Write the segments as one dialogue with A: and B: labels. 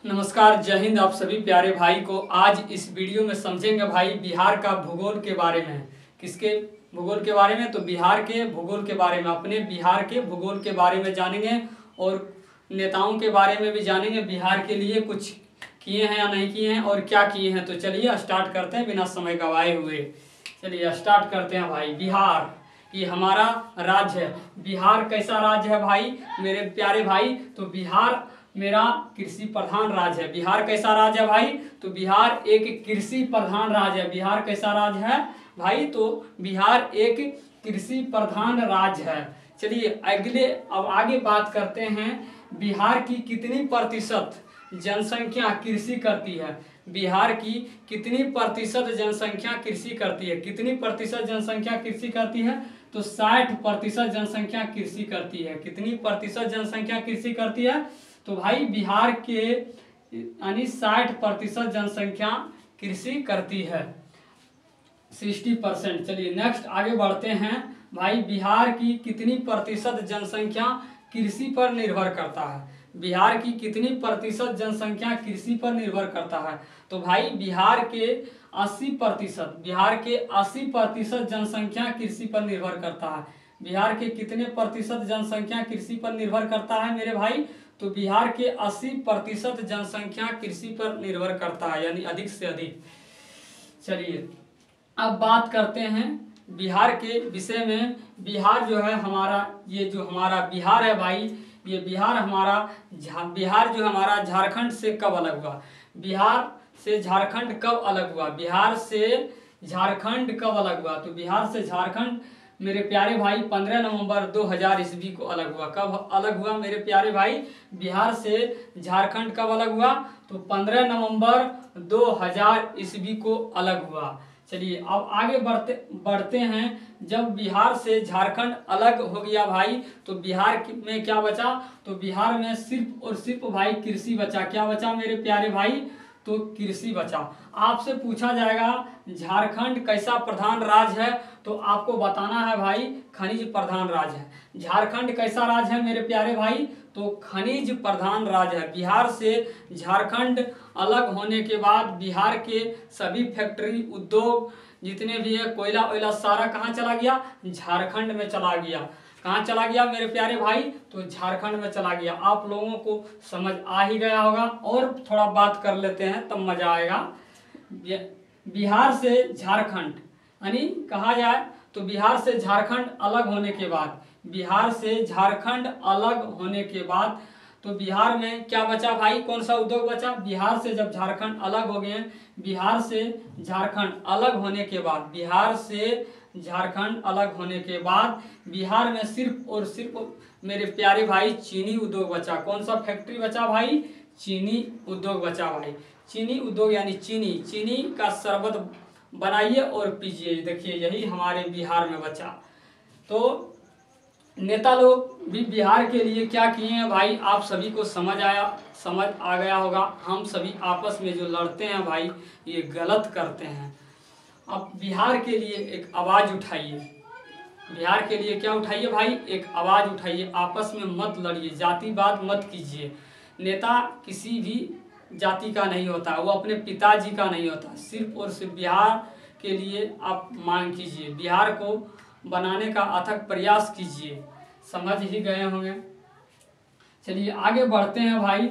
A: नमस्कार, जय हिंद। आप सभी प्यारे भाई को आज इस वीडियो में समझेंगे भाई बिहार का भूगोल के बारे में। किसके भूगोल के बारे में? तो बिहार के भूगोल के बारे में, अपने बिहार के भूगोल के बारे में जानेंगे और नेताओं के बारे में भी जानेंगे। बिहार के लिए कुछ किए हैं या नहीं किए हैं और क्या किए हैं। तो चलिए स्टार्ट करते हैं बिना समय गवाए हुए। चलिए स्टार्ट करते हैं भाई। बिहार ये हमारा राज्य है। बिहार कैसा राज्य है भाई मेरे प्यारे भाई? तो बिहार मेरा कृषि प्रधान राज्य है। बिहार कैसा राज्य है भाई? तो बिहार एक कृषि प्रधान राज्य है। बिहार कैसा राज्य है भाई? तो बिहार एक कृषि प्रधान राज्य है। चलिए अब आगे बात करते हैं। बिहार की कितनी प्रतिशत जनसंख्या कृषि करती है? बिहार की कितनी प्रतिशत जनसंख्या कृषि करती है? कितनी प्रतिशत जनसंख्या कृषि करती है? तो 60% जनसंख्या कृषि करती है। कितनी प्रतिशत जनसंख्या कृषि करती है? तो भाई बिहार के यानी 60% जनसंख्या कृषि करती है, 60%। चलिए नेक्स्ट आगे बढ़ते हैं भाई। बिहार की कितनी प्रतिशत जनसंख्या कृषि पर निर्भर करता है? बिहार की कितनी प्रतिशत जनसंख्या कृषि पर निर्भर करता है? तो भाई बिहार के 80%, बिहार के 80% जनसंख्या कृषि पर निर्भर करता है। बिहार के कितने प्रतिशत जनसंख्या कृषि पर निर्भर करता है मेरे भाई? तो बिहार के 80% जनसंख्या कृषि पर निर्भर करता है, यानी अधिक से अधिक। चलिए अब बात करते हैं बिहार के विषय में। बिहार जो है हमारा, ये जो हमारा बिहार है भाई, ये बिहार हमारा बिहार जो हमारा झारखंड से कब अलग हुआ? बिहार से झारखंड कब अलग हुआ? बिहार से झारखंड कब अलग हुआ? तो बिहार से झारखंड मेरे प्यारे भाई 15 नवंबर 2000 ईस्वी को अलग हुआ। कब अलग हुआ मेरे प्यारे भाई? बिहार से झारखंड कब अलग हुआ? तो 15 नवंबर 2000 ईस्वी को अलग हुआ। चलिए अब आगे बढ़ते हैं। जब बिहार से झारखंड अलग हो गया भाई, तो बिहार में क्या बचा? तो बिहार में सिर्फ और सिर्फ भाई कृषि बचा। क्या बचा मेरे प्यारे भाई? तो कृषि बचा। आपसे पूछा जाएगा झारखंड कैसा प्रधान राज्य है? तो आपको बताना है भाई खनिज प्रधान राज्य है। झारखंड कैसा राज्य है मेरे प्यारे भाई? तो खनिज प्रधान राज्य है। बिहार से झारखंड अलग होने के बाद बिहार के सभी फैक्ट्री उद्योग जितने भी है, कोयला वोयला सारा कहाँ चला गया? झारखंड में चला गया। कहाँ चला गया मेरे प्यारे भाई? तो झारखंड में चला गया। आप लोगों को समझ आ ही गया होगा और थोड़ा बात कर लेते हैं तब मजा आएगा। बिहार से झारखंड यानी कहा जाए तो बिहार से झारखंड अलग होने के बाद, बिहार से झारखंड अलग होने के बाद तो बिहार में क्या बचा भाई? कौन सा उद्योग बचा? बिहार से जब झारखंड अलग हो गए, बिहार से झारखंड अलग होने के बाद, बिहार से झारखंड अलग होने के बाद बिहार में सिर्फ और सिर्फ मेरे प्यारे भाई चीनी उद्योग बचा। कौन सा फैक्ट्री बचा भाई? चीनी उद्योग बचा भाई। चीनी उद्योग यानी चीनी का शरबत बनाइए और पीजिए। देखिए यही हमारे बिहार में बचा। तो नेता लोग भी बिहार के लिए क्या किए हैं भाई, आप सभी को समझ आ गया होगा। हम सभी आपस में जो लड़ते हैं भाई, ये गलत करते हैं। अब बिहार के लिए एक आवाज़ उठाइए। बिहार के लिए क्या उठाइए भाई? एक आवाज़ उठाइए। आपस में मत लड़िए, जातिवाद मत कीजिए। नेता किसी भी जाति का नहीं होता, वो अपने पिताजी का नहीं होता। सिर्फ और सिर्फ बिहार के लिए आप मांग कीजिए, बिहार को बनाने का अथक प्रयास कीजिए। समझ ही गए होंगे। चलिए आगे बढ़ते हैं भाई।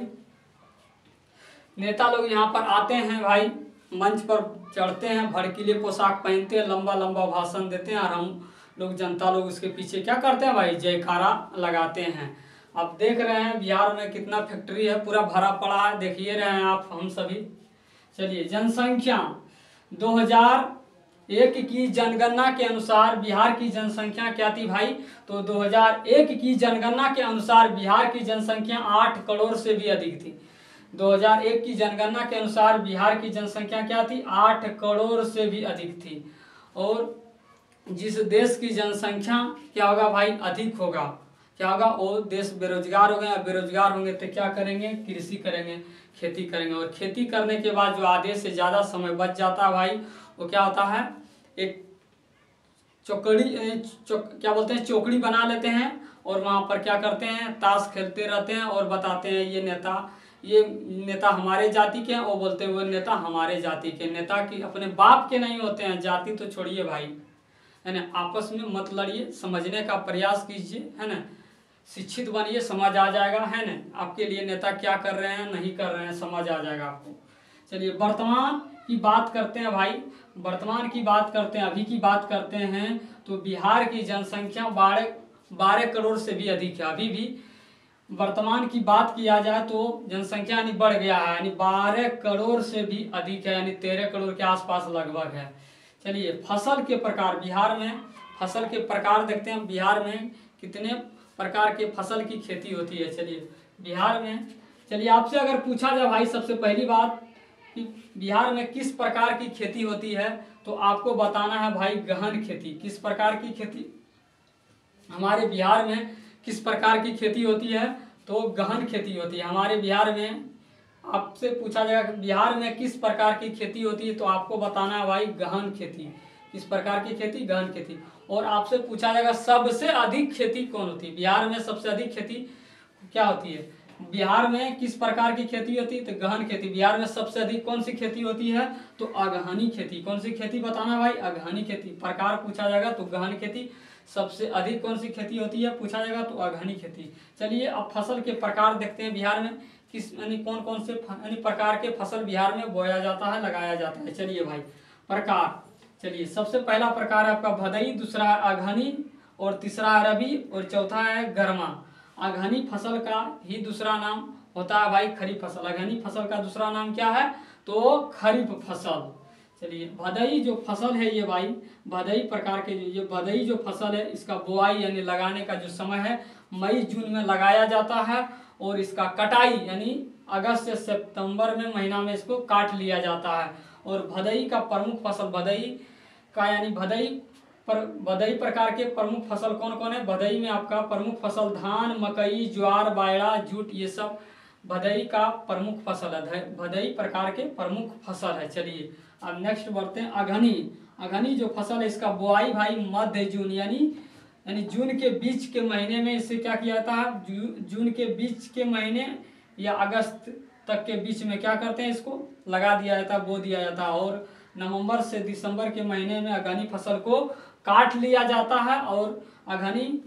A: नेता लोग यहाँ पर आते हैं भाई, मंच पर चढ़ते हैं, भड़कीले पोशाक पहनते हैं, लंबा लंबा भाषण देते हैं और हम लोग जनता लोग उसके पीछे क्या करते हैं भाई? जयकारा लगाते हैं। आप देख रहे हैं बिहार में कितना फैक्ट्री है, पूरा भरा पड़ा है, देखिए रहे हैं आप हम सभी। चलिए जनसंख्या 2001 की जनगणना के अनुसार बिहार की जनसंख्या क्या थी भाई? तो 2001 की जनगणना के अनुसार बिहार की जनसंख्या 8 करोड़ से भी अधिक थी। 2001 की जनगणना के अनुसार बिहार की जनसंख्या क्या थी? 8 करोड़ से भी अधिक थी। और जिस देश की जनसंख्या क्या होगा भाई? अधिक होगा, क्या होगा? वो देश बेरोजगार हो गए। बेरोजगार होंगे तो क्या करेंगे? कृषि करेंगे, खेती करेंगे। और खेती करने के बाद जो आधे से ज़्यादा समय बच जाता है भाई, वो क्या होता है? एक क्या बोलते हैं, चौकड़ी बना लेते हैं और वहाँ पर क्या करते हैं? ताश खेलते रहते हैं और बताते हैं ये नेता ये नेता हमारे जाति के हैं, वो बोलते हैं वो नेता हमारे जाति के। नेता की अपने बाप के नहीं होते हैं, जाति तो छोड़िए भाई, है ना। आपस में मत लड़िए, समझने का प्रयास कीजिए, है ना। शिक्षित बनिए, समझ आ जाएगा, है ना। आपके लिए नेता क्या कर रहे हैं नहीं कर रहे हैं समझ आ जाएगा आपको। चलिए वर्तमान की बात करते हैं भाई, वर्तमान की बात करते हैं, अभी की बात करते हैं। तो बिहार की जनसंख्या 12 करोड़ से भी अधिक है। अभी भी वर्तमान की बात किया जाए तो जनसंख्या यानी बढ़ गया है, यानी 12 करोड़ से भी अधिक है, यानी 13 करोड़ के आसपास लगभग है। चलिए फसल के प्रकार, बिहार में फसल के प्रकार देखते हैं, बिहार में कितने प्रकार के फसल की खेती होती है। चलिए बिहार में, चलिए आपसे अगर पूछा जाए भाई सबसे पहली बात कि बिहार में किस प्रकार की खेती होती है, तो आपको बताना है भाई गहन खेती। किस प्रकार की खेती हमारे बिहार में किस प्रकार की खेती होती है, तो गहन खेती होती है हमारे बिहार में। आपसे पूछा जाएगा बिहार में किस प्रकार की खेती होती है, तो आपको बताना है भाई गहन खेती। किस प्रकार की खेती, गहन खेती। और आपसे पूछा जाएगा सबसे अधिक खेती कौन होती है, बिहार में सबसे अधिक खेती क्या होती है, बिहार में किस प्रकार की खेती होती है, तो गहन खेती। बिहार में सबसे अधिक कौन सी खेती होती है, तो अगहनी खेती। कौन सी खेती बताना भाई, अगहनी खेती। प्रकार पूछा जाएगा तो गहन खेती। सबसे अधिक कौन सी खेती होती है पूछा जाएगा तो अगहनी खेती। चलिए अब फसल के प्रकार देखते हैं बिहार में किस यानी कौन कौन से यानी प्रकार के फसल बिहार में बोया जाता है, लगाया जाता है। चलिए भाई प्रकार, चलिए सबसे पहला प्रकार है आपका भदई, दूसरा है अगहनी, और तीसरा है रबी, और चौथा है गरमा। अगहनी फसल का ही दूसरा नाम होता है भाई खरीफ फसल। अगहनी फसल का दूसरा नाम क्या है, तो खरीफ फसल। चलिए भदई जो फसल है ये भाई, भदई प्रकार के ये भदई जो फसल है इसका बुआई यानी लगाने का जो समय है मई जून में लगाया जाता है, और इसका कटाई यानी अगस्त से सितंबर में महीना में इसको काट लिया जाता है। और भदई का प्रमुख फसल, भदई का यानी भदई प्रकार के प्रमुख फसल कौन कौन है, भदई में आपका प्रमुख फसल धान, मकई, ज्वार, बाजरा, जूट, ये सब भदई का प्रमुख फसल है, भदई प्रकार के प्रमुख फसल है। चलिए अब नेक्स्ट बढ़ते हैं अगहनी। अगहनी जो फसल है इसका बुआई भाई मध्य जून यानी जून के बीच के महीने में इसे क्या किया जाता है, जून के बीच के महीने या अगस्त तक के बीच में क्या करते हैं, इसको लगा दिया जाता है, बो दिया जाता है। और नवंबर से दिसंबर के महीने में अगहनी फसल को काट लिया जाता है। और अगहनी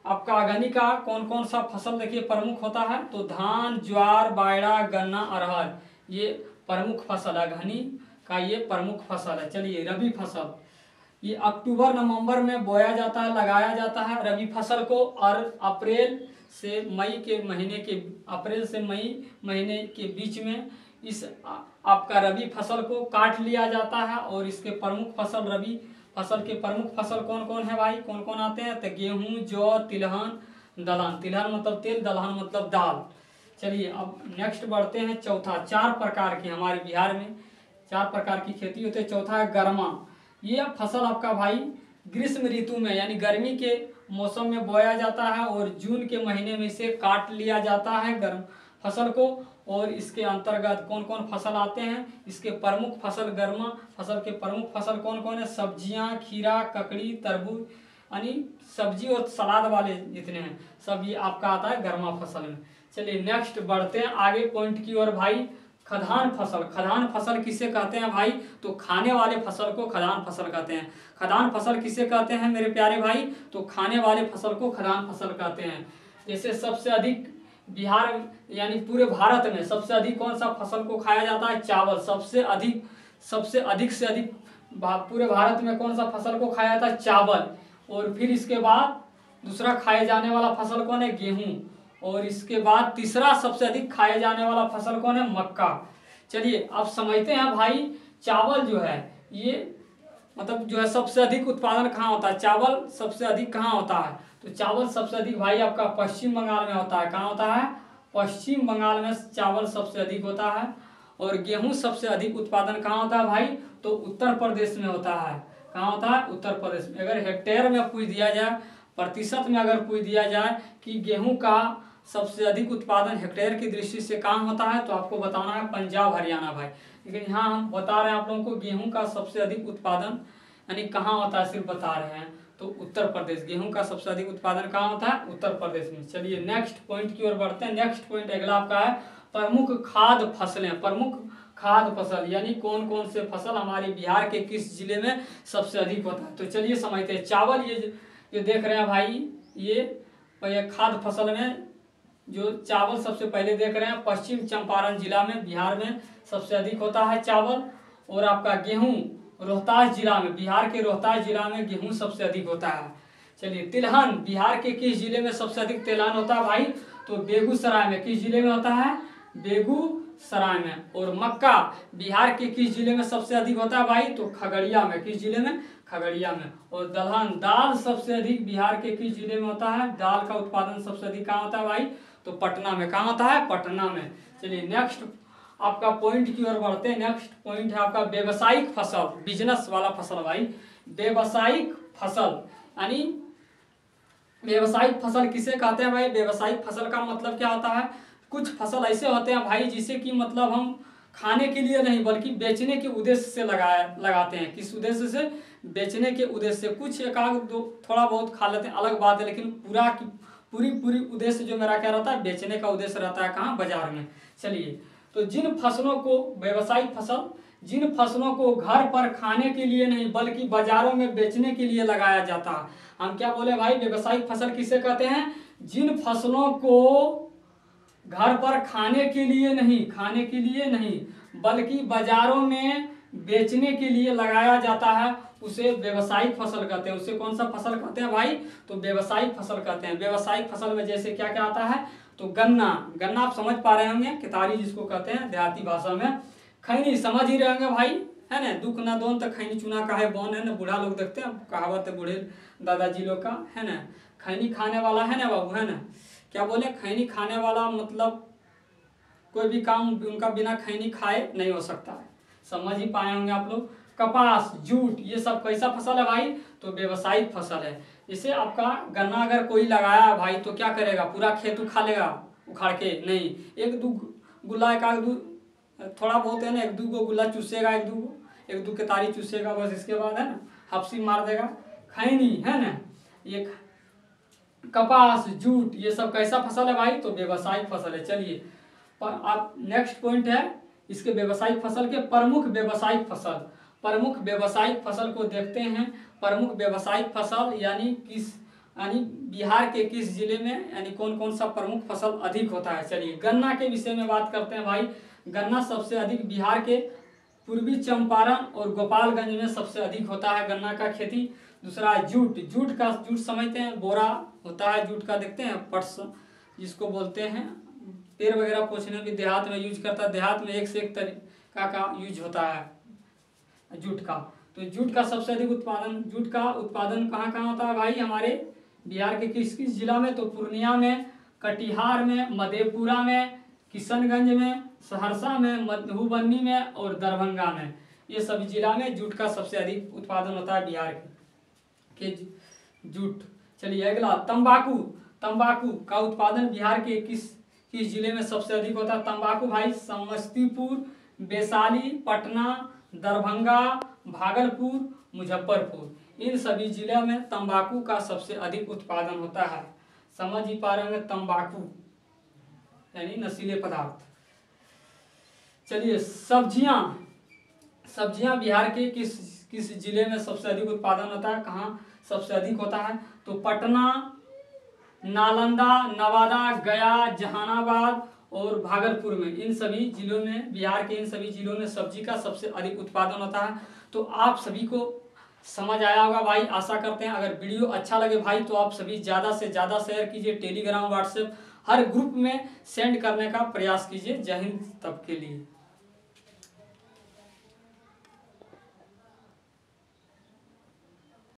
A: आपका अगहनी का कौन कौन सा फसल देखिए प्रमुख होता है, तो धान, ज्वार, बाजरा, गन्ना, अरहर, ये प्रमुख फसल है अगहनी का, ये प्रमुख फसल है। चलिए रबी फसल, ये अक्टूबर नवंबर में बोया जाता है, लगाया जाता है रबी फसल को। और अप्रैल से मई महीने के बीच में इस आपका रबी फसल को काट लिया जाता है। और इसके प्रमुख फसल रबी फसल के प्रमुख फसल कौन कौन है भाई, कौन कौन आते हैं, तो गेहूं, जौ, तिलहन, दलहन। तिलहन मतलब तेल, दलहन मतलब दाल। चलिए अब नेक्स्ट बढ़ते हैं चौथा, 4 प्रकार की हमारे बिहार में 4 प्रकार की खेती होती है। चौथा है गरमा। ये फसल आपका भाई ग्रीष्म ऋतु में यानी गर्मी के मौसम में बोया जाता है, और जून के महीने में इसे काट लिया जाता है गर्म फसल को। और इसके अंतर्गत कौन कौन फसल आते हैं, इसके प्रमुख फसल गर्मा फसल के प्रमुख फसल कौन कौन है, सब्जियां, खीरा, ककड़ी, तरबूज, यानी सब्जी और सलाद वाले जितने हैं सब ये आपका आता है गर्मा फसल में। चलिए नेक्स्ट बढ़ते हैं आगे पॉइंट की ओर भाई, खदान फसल। खदान फसल किसे कहते हैं भाई, तो खाने वाले फसल को खदान फसल कहते हैं। खदान फसल किसे कहते हैं मेरे प्यारे भाई, तो खाने वाले फसल को खदान फसल कहते हैं। जैसे सबसे अधिक बिहार यानी पूरे भारत में सबसे अधिक कौन सा फसल को खाया जाता है, चावल। सबसे अधिक से अधिक पूरे भारत में कौन सा फसल को खाया जाता है, चावल। और फिर इसके बाद दूसरा खाए जाने वाला फसल कौन है, गेहूं। और इसके बाद तीसरा सबसे अधिक खाए जाने वाला फसल कौन है, मक्का। चलिए अब समझते हैं भाई, चावल जो है ये मतलब जो है सबसे अधिक उत्पादन कहाँ होता है, चावल सबसे अधिक कहाँ होता है, तो चावल सबसे अधिक भाई आपका पश्चिम बंगाल में होता है। कहाँ होता है, पश्चिम बंगाल में चावल सबसे अधिक होता है। और गेहूं सबसे अधिक उत्पादन कहाँ होता है भाई, तो उत्तर प्रदेश में होता है। कहाँ होता है, उत्तर प्रदेश में। अगर हेक्टेयर में पूछ दिया जाए, प्रतिशत में अगर पूछ दिया जाए कि गेहूं का सबसे अधिक उत्पादन हेक्टेयर की दृष्टि से कहाँ होता है, तो आपको बताना है पंजाब हरियाणा भाई। लेकिन यहाँ हम बता रहे हैं आप लोगों को गेहूं का सबसे अधिक उत्पादन यानी कहाँ होता है सिर्फ बता रहे हैं, तो उत्तर प्रदेश। गेहूं का सबसे अधिक उत्पादन कहाँ होता है, उत्तर प्रदेश में। चलिए नेक्स्ट पॉइंट की ओर बढ़ते हैं। नेक्स्ट पॉइंट अगला आपका है प्रमुख खाद्य फसलें, प्रमुख खाद्य फसल यानी कौन कौन से फसल हमारे बिहार के किस जिले में सबसे अधिक होता है। तो चलिए समझते हैं। चावल, ये देख रहे हैं भाई, ये खाद्य फसल में जो चावल सबसे पहले देख रहे हैं, पश्चिम चंपारण जिला में बिहार में सबसे अधिक होता है चावल। और आपका गेहूं रोहतास जिला में, बिहार के रोहतास जिला में गेहूं सबसे अधिक होता है। चलिए तिलहन, बिहार के किस जिले में सबसे अधिक तिलहन होता है भाई, तो बेगूसराय में। किस जिले में होता है, बेगूसराय में। और मक्का बिहार के किस जिले में सबसे अधिक होता है भाई, तो खगड़िया में। किस जिले में, खगड़िया में। और दलहन, दाल सबसे अधिक बिहार के किस जिले में होता है, दाल का उत्पादन सबसे अधिक कहाँ होता है भाई, तो पटना में। कहाँ होता है, पटना में। चलिए नेक्स्ट आपका पॉइंट की ओर बढ़ते हैं। नेक्स्ट पॉइंट है आपका व्यवसायिक फसल, बिजनेस वाला फसल भाई। व्यवसायिक फसल यानी व्यवसायिक फसल किसे कहते हैं भाई, व्यवसायिक फसल का मतलब क्या होता है, कुछ फसल ऐसे होते हैं भाई जिसे कि मतलब हम खाने के लिए नहीं बल्कि बेचने के उद्देश्य से लगाते हैं। किस उद्देश्य से, बेचने के उद्देश्य से। कुछ एक आध दो थोड़ा बहुत खा लेते हैं, अलग बात है, लेकिन पूरी उद्देश्य जो मेरा क्या रहता है, बेचने का उद्देश्य रहता है। कहाँ, बाजार में। चलिए, तो जिन फसलों को, व्यवसायिक फसल, जिन फसलों को घर पर खाने के लिए नहीं बल्कि बाजारों में बेचने के लिए लगाया जाता है, हम क्या बोले भाई, व्यवसायिक फसल किसे कहते हैं, जिन फसलों को घर पर खाने के लिए नहीं बल्कि बाजारों में बेचने के लिए लगाया जाता है, उसे व्यवसायिक फसल कहते हैं। उसे कौन सा फसल कहते हैं भाई, तो व्यवसायिक फसल कहते हैं। व्यवसायिक फसल में जैसे क्या क्या आता है, तो गन्ना आप समझ पा रहे होंगे, कितारी जिसको कहते हैं देहाती भाषा में। खैनी समझ ही रहे होंगे भाई, है ना, दुख ना दोन तक खैनी चुना का है बौन, है ना, बूढ़ा लोग देखते हैं, कहावत है बूढ़े दादाजी लोग का, है ना। खैनी खाने वाला, है ना बाबू, है ना, क्या बोले, खैनी खाने वाला मतलब कोई भी काम उनका बिना खैनी खाए नहीं हो सकता है। समझ ही पाए होंगे आप लोग। कपास, जूट, ये सब कैसा फसल है भाई, तो व्यवसायिक फसल है। जैसे आपका गन्ना अगर कोई लगाया है भाई तो क्या करेगा, पूरा खेत उखा लेगा उखाड़ के, नहीं, एक दो गुल्ला, एक आध दो थोड़ा बहुत, है ना, एक दो गुल्ला चूसेगा, एक दो केतारी चूसेगा, बस। इसके बाद है ना हफ्सी मार देगा। खैनी, है ना, ये कपास, जूट, ये सब कैसा फसल है भाई, तो व्यवसायिक फसल है। चलिए, पर आप नेक्स्ट पॉइंट है इसके व्यवसायिक फसल के प्रमुख व्यवसायिक फसल। प्रमुख व्यवसायिक फसल को देखते हैं। प्रमुख व्यवसायिक फसल यानी बिहार के किस जिले में, यानी कौन कौन सा प्रमुख फसल अधिक होता है। चलिए गन्ना के विषय में बात करते हैं भाई। गन्ना सबसे अधिक बिहार के पूर्वी चंपारण और गोपालगंज में सबसे अधिक होता है गन्ना का खेती। दूसरा है जूट। जूट समझते हैं, बोरा होता है जूट का, देखते हैं पट्स जिसको बोलते हैं, पेड़ वगैरह पोछने भी देहात में यूज करता है। देहात में एक से एक तरीका का यूज होता है जूट का। तो जूट का सबसे अधिक उत्पादन कहाँ कहाँ होता है भाई, हमारे बिहार के किस किस जिला में, तो पूर्णिया में, कटिहार में, मधेपुरा में, किशनगंज में, सहरसा में, मधुबनी में और दरभंगा में। ये सभी जिला में जूट का सबसे अधिक उत्पादन होता है बिहार के जूट। चलिए अगला तंबाकू का उत्पादन बिहार के किस जिले में सबसे अधिक होता है। तंबाकू भाई समस्तीपुर, वैशाली, पटना, दरभंगा, भागलपुर, मुजफ्फरपुर, इन सभी जिलों में तंबाकू का सबसे अधिक उत्पादन होता है। समझ ही पा रहे होंगे, तंबाकू यानी नशीले पदार्थ। चलिए सब्जियां बिहार के किस जिले में सबसे अधिक उत्पादन होता है, कहाँ सबसे अधिक होता है, तो पटना, नालंदा, नवादा, गया, जहानाबाद और भागलपुर में, इन सभी जिलों में, बिहार के इन सभी जिलों में सब्जी का सबसे अधिक उत्पादन होता है। तो आप सभी को समझ आया होगा भाई, आशा करते हैं। अगर वीडियो अच्छा लगे भाई तो आप सभी ज़्यादा से ज़्यादा शेयर कीजिए, टेलीग्राम, व्हाट्सएप हर ग्रुप में सेंड करने का प्रयास कीजिए। जय हिंद तब के लिए।